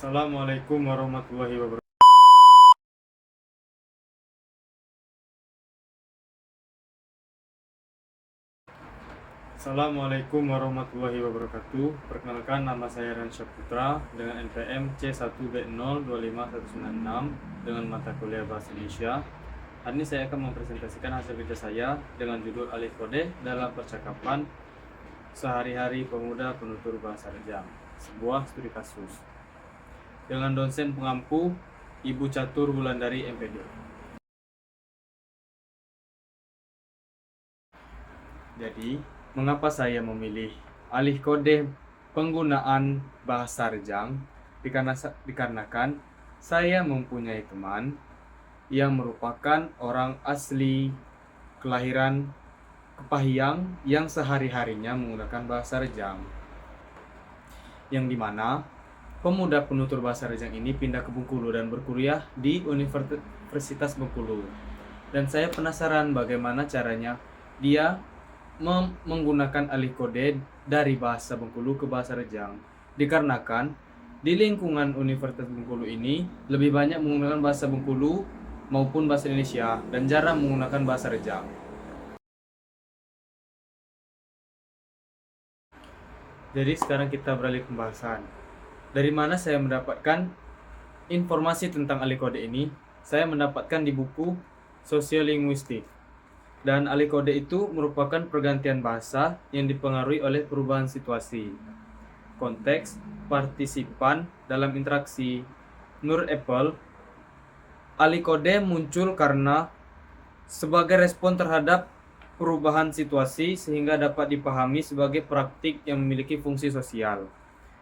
Assalamualaikum warahmatullahi wabarakatuh. Assalamualaikum warahmatullahi wabarakatuh. Perkenalkan, nama saya Ransya Putra dengan NPM C1B0251196 dengan mata kuliah Bahasa Indonesia. Hari ini saya akan mempresentasikan hasil kerja saya dengan judul Alih Kode dalam Percakapan Sehari-hari Pemuda Penutur Bahasa Rejang, sebuah studi kasus. Dengan dosen pengampu Ibu Catur Wulandari MPD. Jadi, mengapa saya memilih alih kode penggunaan bahasa Rejang? Dikarenakan saya mempunyai teman yang merupakan orang asli kelahiran Kepahyang yang sehari-harinya menggunakan bahasa Rejang. Yang dimana pemuda penutur bahasa Rejang ini pindah ke Bengkulu dan berkuliah di Universitas Bengkulu. Dan saya penasaran bagaimana caranya dia menggunakan alih kode dari bahasa Bengkulu ke bahasa Rejang. Dikarenakan di lingkungan Universitas Bengkulu ini lebih banyak menggunakan bahasa Bengkulu maupun bahasa Indonesia dan jarang menggunakan bahasa Rejang. Jadi sekarang kita beralih ke pembahasan. Dari mana saya mendapatkan informasi tentang alih kode ini? Saya mendapatkan di buku Sosiolinguistik. Dan alih kode itu merupakan pergantian bahasa yang dipengaruhi oleh perubahan situasi, konteks, partisipan dalam interaksi. Menurut Apple, alih kode muncul karena sebagai respon terhadap perubahan situasi sehingga dapat dipahami sebagai praktik yang memiliki fungsi sosial.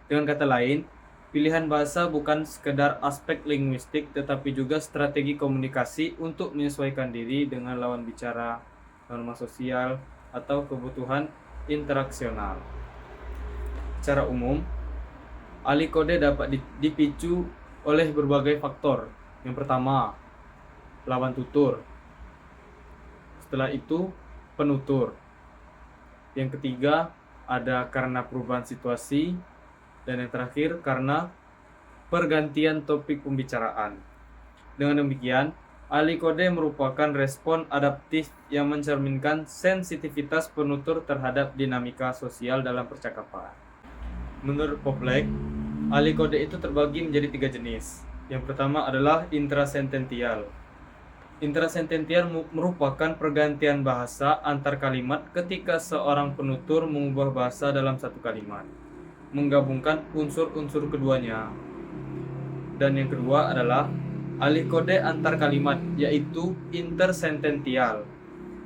Dengan kata lain, pilihan bahasa bukan sekedar aspek linguistik tetapi juga strategi komunikasi untuk menyesuaikan diri dengan lawan bicara, norma sosial, atau kebutuhan interaksional. Secara umum, alih kode dapat dipicu oleh berbagai faktor. Yang pertama, lawan tutur. Setelah itu, penutur. Yang ketiga, ada karena perubahan situasi. Dan yang terakhir, karena pergantian topik pembicaraan. Dengan demikian, alih kode merupakan respon adaptif yang mencerminkan sensitivitas penutur terhadap dinamika sosial dalam percakapan. Menurut Poplek, alih kode itu terbagi menjadi 3 jenis. Yang pertama adalah intrasentential. Intrasentential merupakan pergantian bahasa antar kalimat ketika seorang penutur mengubah bahasa dalam satu kalimat, menggabungkan unsur-unsur keduanya. Dan yang kedua adalah alih kode antar kalimat, yaitu intersentential.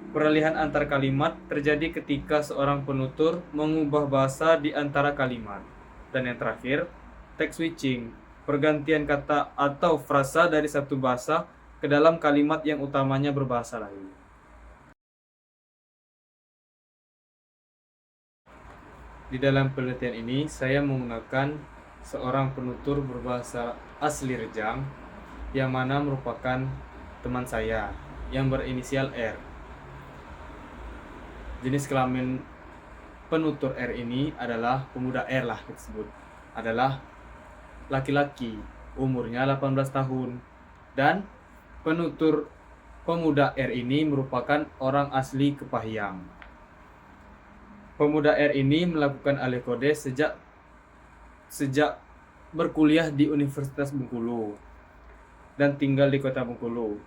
Peralihan antar kalimat terjadi ketika seorang penutur mengubah bahasa di antara kalimat. Dan yang terakhir, text switching, pergantian kata atau frasa dari satu bahasa ke dalam kalimat yang utamanya berbahasa lain. Di dalam penelitian ini, saya menggunakan seorang penutur berbahasa asli Rejang, yang mana merupakan teman saya, yang berinisial R. Jenis kelamin penutur R ini adalah pemuda R lah disebut. Adalah laki-laki, umurnya 18 tahun. Dan penutur pemuda R ini merupakan orang asli Kepahyang. Pemuda R ini melakukan alih kode sejak berkuliah di Universitas Bengkulu dan tinggal di kota Bengkulu.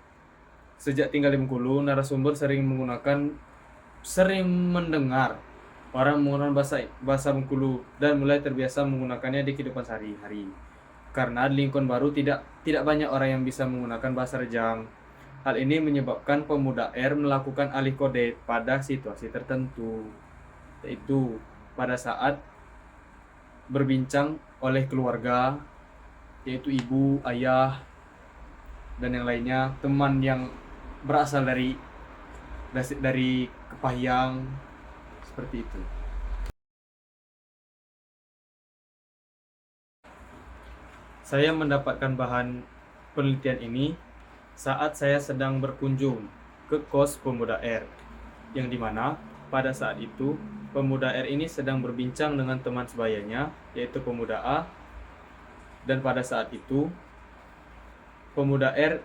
Sejak tinggal di Bengkulu, narasumber sering mendengar orang menggunakan bahasa Bengkulu dan mulai terbiasa menggunakannya di kehidupan sehari-hari. Karena di lingkungan baru tidak banyak orang yang bisa menggunakan bahasa Rejang. Hal ini menyebabkan pemuda R melakukan alih kode pada situasi tertentu, yaitu pada saat berbincang oleh keluarga, yaitu ibu, ayah, dan yang lainnya, teman yang berasal dari Kepahyang, seperti itu. Saya mendapatkan bahan penelitian ini saat saya sedang berkunjung ke kos pemuda R, yang dimana pada saat itu pemuda R ini sedang berbincang dengan teman sebayanya, yaitu pemuda A, Dan pada saat itu pemuda R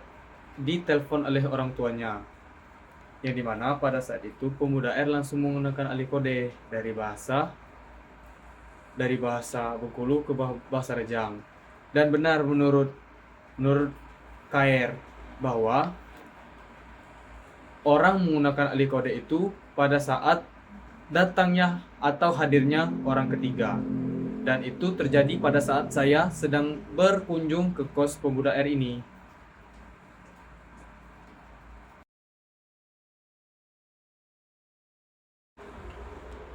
ditelepon oleh orang tuanya, yang dimana pada saat itu pemuda R langsung menggunakan alih kode dari bahasa Bengkulu ke bahasa Rejang. Dan benar menurut KR bahwa orang menggunakan alih kode itu pada saat datangnya atau hadirnya orang ketiga. Dan itu terjadi pada saat saya sedang berkunjung ke kos pemuda R ini.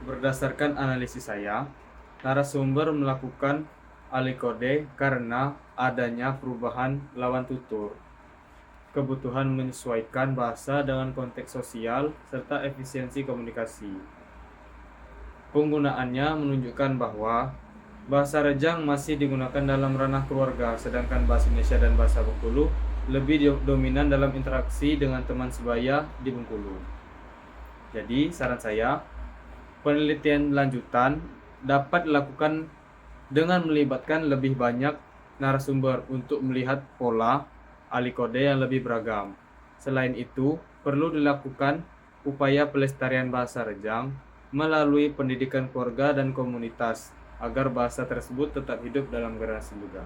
Berdasarkan analisis saya, narasumber melakukan alih kode karena adanya perubahan lawan tutur, kebutuhan menyesuaikan bahasa dengan konteks sosial, serta efisiensi komunikasi. Penggunaannya menunjukkan bahwa bahasa Rejang masih digunakan dalam ranah keluarga, sedangkan bahasa Indonesia dan bahasa Bengkulu lebih dominan dalam interaksi dengan teman sebaya di Bengkulu. Jadi, saran saya, penelitian lanjutan dapat dilakukan dengan melibatkan lebih banyak narasumber untuk melihat pola alih kode yang lebih beragam. Selain itu, perlu dilakukan upaya pelestarian bahasa Rejang melalui pendidikan keluarga dan komunitas agar bahasa tersebut tetap hidup dalam generasi muda.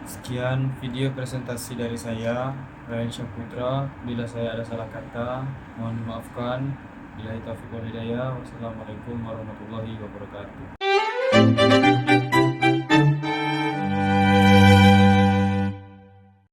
Sekian video presentasi dari saya, Ryan Syahputra. Bila saya ada salah kata, mohon dimaafkan. Billahi taufiq wal hidayah. Wassalamualaikum warahmatullahi wabarakatuh.